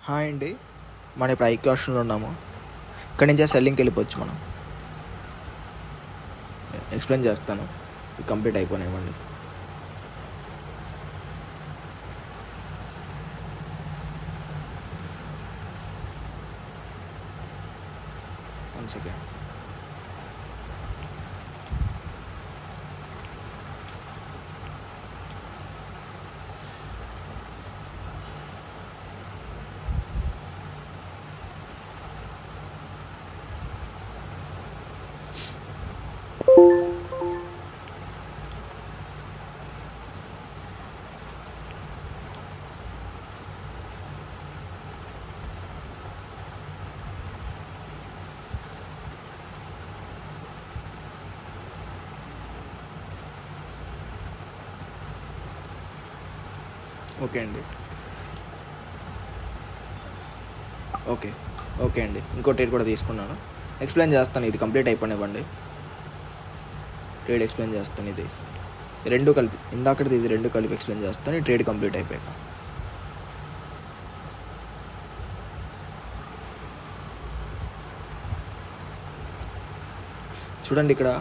Hi అండి. మనం ఇప్పుడు ఐక్యూ ఆప్షన్లో ఉన్నాము. ఇక్కడి నుంచే సెల్లింగ్కి వెళ్ళిపోవచ్చు మనం. ఎక్స్ప్లెయిన్ చేస్తాను, కంప్లీట్ అయిపోయినామండి. One second. ఓకే అండి. ఓకే అండి, ఇంకో ట్రేడ్ కూడా తీసుకున్నాను. ఎక్స్ప్లెయిన్ చేస్తాను, ఇది కంప్లీట్ అయిపోయివ్వండి. ట్రేడ్ ఎక్స్ప్లెయిన్ చేస్తాను. ఇది రెండు కలిపి, ఇందాకటిది ఇది రెండు కలిపి ఎక్స్ప్లెయిన్ చేస్తాను. ఈ ట్రేడ్ కంప్లీట్ అయిపోయాక చూడండి, ఇక్కడ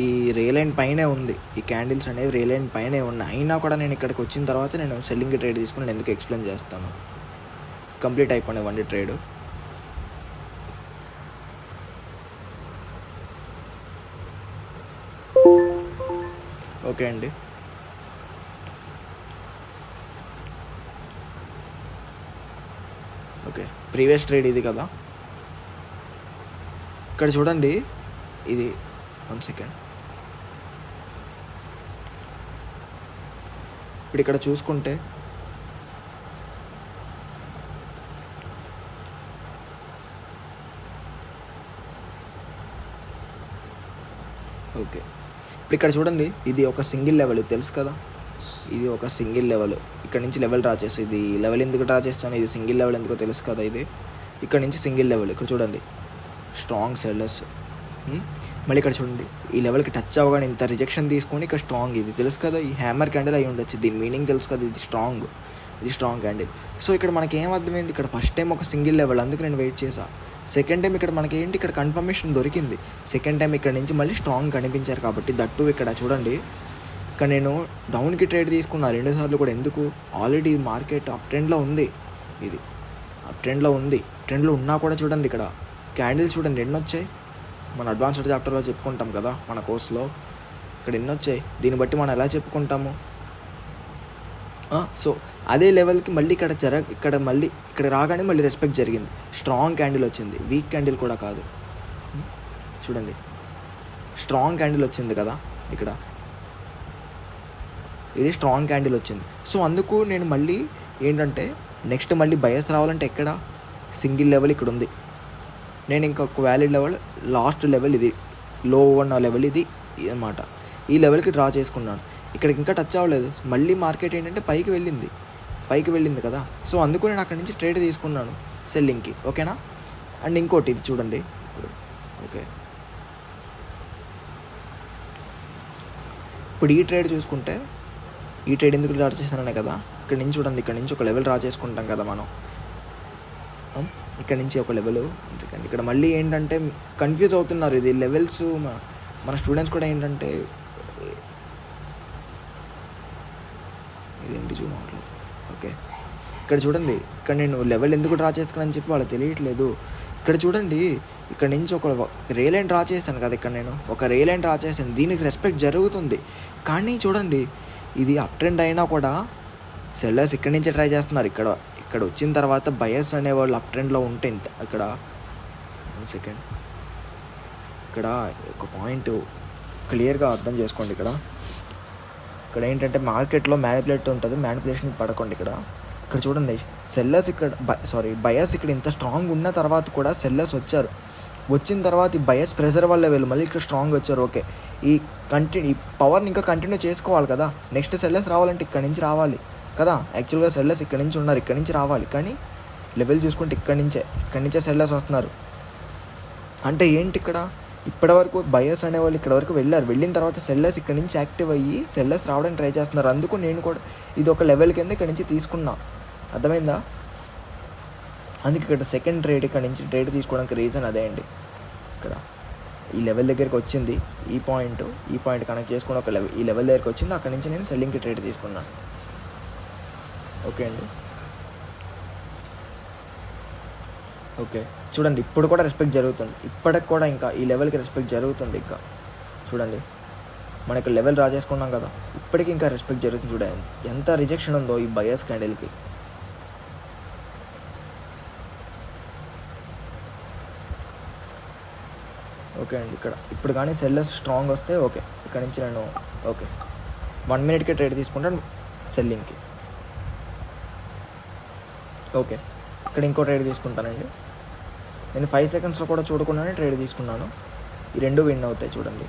ఈ రేలైన్ పైనే ఉంది. ఈ క్యాండిల్స్ అనేవి రేలైన్ పైనే ఉన్నాయి. అయినా కూడా నేను ఇక్కడికి వచ్చిన తర్వాత నేను సెల్లింగ్ ట్రేడ్ తీసుకుని నేను ఎందుకు ఎక్స్ప్లెయిన్ చేస్తాను. కంప్లీట్ అయిపోయివ్వండి ట్రేడ్. ఓకే అండి. ఓకే, ప్రీవియస్ ట్రేడ్ ఇది కదా. ఇక్కడ చూడండి, ఇది వన్ సెకండ్. ఇప్పుడు ఇక్కడ చూసుకుంటే ఓకే, ఇప్పుడు ఇక్కడ చూడండి, ఇది ఒక సింగిల్ లెవెల్, ఇది తెలుసు కదా. ఇది ఒక సింగిల్ లెవెల్. ఇక్కడ నుంచి లెవెల్ డ్రా చేసి, ఇది లెవెల్ ఎందుకు డ్రా చేస్తాను, ఇది సింగిల్ లెవెల్ ఎందుకో తెలుసు కదా. ఇది ఇక్కడ నుంచి సింగిల్ లెవెల్. ఇక్కడ చూడండి, స్ట్రాంగ్ సెల్లర్స్. మళ్ళీ ఇక్కడ చూడండి, ఈ లెవెల్కి టచ్ అవ్వగానే ఇంత రిజెక్షన్ తీసుకొని ఇక్కడ స్ట్రాంగ్. ఇది తెలుసు కదా, ఈ హ్యామర్ క్యాండిల్ అయి ఉండొచ్చు. దీని మీనింగ్ తెలుసు కదా, ఇది స్ట్రాంగ్ క్యాండిల్. సో ఇక్కడ మనకి ఏం అర్థమైంది, ఇక్కడ ఫస్ట్ టైం ఒక సింగిల్ లెవెల్, అందుకు నేను వెయిట్ చేసా. సెకండ్ టైం ఇక్కడ మనకి ఏంటి, ఇక్కడ కన్ఫర్మేషన్ దొరికింది. సెకండ్ టైం ఇక్కడ నుంచి మళ్ళీ స్ట్రాంగ్ కనిపించారు కాబట్టి దట్టు. ఇక్కడ చూడండి, ఇక్కడ నేను డౌన్కి ట్రేడ్ తీసుకున్నా 2 సార్లు కూడా. ఎందుకు, ఆల్రెడీ మార్కెట్ అప్ ట్రెండ్లో ఉంది. ఇది అప్ ట్రెండ్లో ఉంది. ట్రెండ్లో ఉన్నా కూడా చూడండి, ఇక్కడ క్యాండిల్స్ చూడండి ఎన్ని వచ్చాయి. మన అడ్వాన్స్డ్ చాప్టర్లో చెప్పుకుంటాం కదా మన కోర్సులో. ఇక్కడ ఎన్ని వచ్చాయి, దీన్ని బట్టి మనం ఎలా చెప్పుకుంటాము. సో అదే లెవెల్కి మళ్ళీ ఇక్కడ మళ్ళీ ఇక్కడ రాగానే మళ్ళీ రెస్పెక్ట్ జరిగింది. స్ట్రాంగ్ క్యాండిల్ వచ్చింది, వీక్ క్యాండిల్ కూడా కాదు. చూడండి, స్ట్రాంగ్ క్యాండిల్ వచ్చింది కదా ఇక్కడ. ఇది స్ట్రాంగ్ క్యాండిల్ వచ్చింది. సో అందుకు నేను మళ్ళీ ఏంటంటే నెక్స్ట్ మళ్ళీ బయస్ రావాలంటే ఎక్కడ, సింగిల్ లెవెల్ ఇక్కడ ఉంది. నేను ఇంకొక వ్యాలిడ్ లెవెల్, లాస్ట్ లెవెల్ ఇది, లో ఉన్న లెవెల్ ఇది అన్నమాట. ఈ లెవెల్కి డ్రా చేసుకున్నాను. ఇక్కడికి ఇంకా టచ్ అవ్వలేదు. మళ్ళీ మార్కెట్ ఏంటంటే పైకి వెళ్ళింది కదా. సో అందుకు నేను అక్కడి నుంచి ట్రేడ్ తీసుకున్నాను సెల్లింగ్కి. ఓకేనా. అండ్ ఇంకోటి ఇది చూడండి ఇప్పుడు. ఓకే, ఇప్పుడు ఈ ట్రేడ్ చూసుకుంటే, ఈ ట్రేడ్ ఎందుకు డ్రా చేశాననే కదా. ఇక్కడ నుంచి చూడండి, ఇక్కడ నుంచి ఒక లెవెల్ డ్రా చేసుకుంటాం కదా మనం. ఇక్కడ నుంచి ఒక లెవెల్. ఇక్కడ మళ్ళీ ఏంటంటే కన్ఫ్యూజ్ అవుతున్నారు. ఇది లెవెల్స్ మన స్టూడెంట్స్ కూడా ఏంటంటే ఇదేంటి చూడట్లేదు. ఓకే, ఇక్కడ చూడండి, ఇక్కడ నేను లెవెల్ ఎందుకు డ్రా చేసుకున్నాను చెప్పి వాళ్ళకి తెలియట్లేదు. ఇక్కడ చూడండి, ఇక్కడ నుంచి ఒక రేలైన్ డ్రా చేశాను కదా. ఇక్కడ నేను ఒక రేలైన్ డ్రా చేశాను, దీనికి రెస్పెక్ట్ జరుగుతుంది. కానీ చూడండి, ఇది అప్ ట్రెండ్ అయినా కూడా సెల్లర్స్ ఇక్కడి నుంచే ట్రై చేస్తున్నారు. ఇక్కడ వచ్చిన తర్వాత బయర్స్ అనేవాళ్ళు అప్ ట్రెండ్లో ఉంటే ఇంత. ఇక్కడ వన్ సెకండ్, ఇక్కడ ఒక పాయింట్ క్లియర్గా అర్థం చేసుకోండి. ఇక్కడ ఏంటంటే మార్కెట్లో మ్యానిపులేట్ ఉంటుంది, మ్యానిపులేషన్కి పడకండి. ఇక్కడ చూడండి, సెల్లర్స్ బయర్స్ ఇక్కడ ఇంత స్ట్రాంగ్ ఉన్న తర్వాత కూడా సెల్లర్స్ వచ్చారు. వచ్చిన తర్వాత ఈ బయర్స్ ప్రెజర్ వల్ల వీళ్ళు మళ్ళీ ఇక్కడ స్ట్రాంగ్ వచ్చారు. ఓకే, ఈ పవర్ని ఇంకా కంటిన్యూ చేసుకోవాలి కదా. నెక్స్ట్ సెల్లర్స్ రావాలంటే ఇక్కడ నుంచి రావాలి కదా. యాక్చువల్గా సెల్లర్స్ ఇక్కడ నుంచి ఉన్నారు, ఇక్కడ నుంచి రావాలి. కానీ లెవెల్ చూసుకుంటే ఇక్కడి నుంచే సెల్లర్స్ వస్తున్నారు. అంటే ఏంటి, ఇక్కడ ఇప్పటివరకు బయర్స్ అనేవాళ్ళు ఇక్కడ వరకు వెళ్ళిన తర్వాత సెల్లర్స్ ఇక్కడ నుంచి యాక్టివ్ అయ్యి సెల్లర్స్ రావడానికి ట్రై చేస్తున్నారు. అందుకు నేను కూడా ఇది ఒక లెవెల్ కింద ఇక్కడ నుంచి తీసుకున్నా. అర్థమైందా. అందుకే ఇక్కడ సెకండ్ ట్రేడ్ ఇక్కడ నుంచి ట్రేడ్ తీసుకోవడానికి రీజన్ అదే అండి. ఇక్కడ ఈ లెవెల్ దగ్గరికి వచ్చింది, ఈ పాయింట్ కనెక్ట్ చేసుకుని ఒక లెవెల్ ఈ లెవెల్ దగ్గరికి వచ్చింది, అక్కడ నుంచి నేను సెల్లింగ్కి ట్రేడ్ తీసుకున్నాను. ఓకే అండి. ఓకే చూడండి, ఇప్పుడు కూడా రెస్పెక్ట్ జరుగుతుంది, ఇప్పటికి కూడా ఇంకా ఈ లెవెల్కి రెస్పెక్ట్ జరుగుతుంది. ఇంకా చూడండి, మనకి లెవెల్ డ్రా చేసుకున్నాం కదా, ఇప్పటికి ఇంకా రెస్పెక్ట్ జరుగుతుంది. చూడండి ఎంత రిజెక్షన్ ఉందో ఈ బయర్స్ క్యాండిల్కి. ఓకే అండి, ఇప్పుడు కానీ సెల్లర్స్ స్ట్రాంగ్ వస్తే ఓకే, ఇక్కడ నుంచి నేను ఓకే 1 మినిట్కే ట్రేడ్ తీసుకుంటాను సెల్లింగ్కి. ఓకే, ఇక్కడ ఇంకో ట్రేడ్ తీసుకుంటానండి. నేను 5 సెకండ్స్లో కూడా చూడకుండానే ట్రేడ్ తీసుకున్నాను. ఈ రెండు విన్ అవుతాయి చూడండి.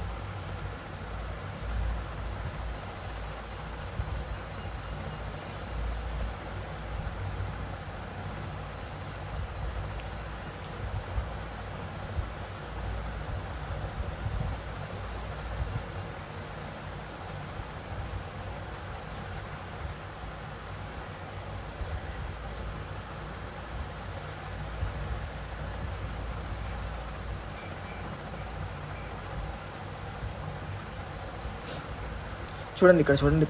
చూడండి ఇక్కడ చూడండి,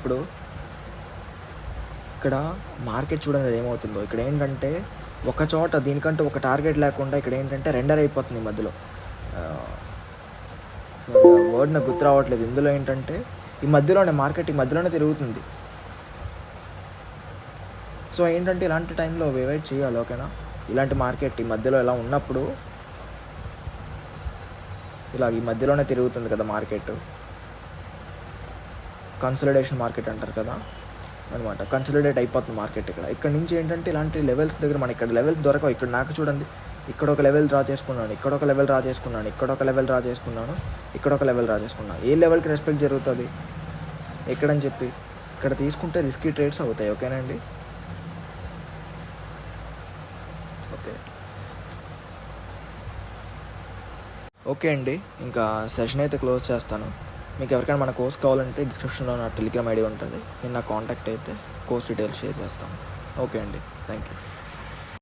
ఇక్కడ మార్కెట్ చూడండి అది ఏమవుతుందో. ఇక్కడ ఏంటంటే ఒక చోట దీనికంటే ఒక టార్గెట్ లేకుండా ఇక్కడ ఏంటంటే రెండర్ అయిపోతుంది మధ్యలో. వర్డ్ నాకు గుర్తు రావట్లేదు. ఇందులో ఏంటంటే ఈ మార్కెట్ ఈ మధ్యలోనే తిరుగుతుంది. సో ఏంటంటే ఇలాంటి టైంలో వెయిట్ చేయాలి. ఓకేనా, ఇలాంటి మార్కెట్ ఈ మధ్యలో ఇలా ఉన్నప్పుడు ఇలా ఈ మధ్యలోనే తిరుగుతుంది కదా మార్కెట్, కన్సలిడేషన్ మార్కెట్ అంటారు కదా అనమాట. కన్సలిడేట్ అయిపోతుంది మార్కెట్. ఇక్కడ నుంచి ఏంటంటే ఇలాంటి లెవెల్స్ దగ్గర మనకి ఇక్కడ లెవెల్స్ దొరకవు. ఇక్కడ నాకు చూడండి, ఇక్కడ ఒక లెవెల్ డ్రా చేసుకున్నాను, ఇక్కడ ఒక లెవెల్ డ్రా చేసుకున్నాను, ఇక్కడ ఒక లెవెల్ డ్రా చేసుకున్నాను, ఇక్కడ ఒక లెవెల్ డ్రా చేసుకున్నాను. ఏ లెవెల్కి రెస్పెక్ట్ జరుగుతుంది ఎక్కడని చెప్పి ఇక్కడ తీసుకుంటే రిస్కీ ట్రేడ్స్ అవుతాయి. ఓకేనండి. ఓకే అండి, ఇంకా సెషన్ అయితే క్లోజ్ చేస్తాను. మీకు ఎవరికైనా మన కోర్స్ కావాలంటే డిస్క్రిప్షన్లో నా టెలిగ్రామ్ ఐడి ఉంటుంది, నేను నా కాంటాక్ట్ అయితే కోర్స్ డీటెయిల్స్ షేర్ చేస్తాను. ఓకే అండి, థ్యాంక్ యూ.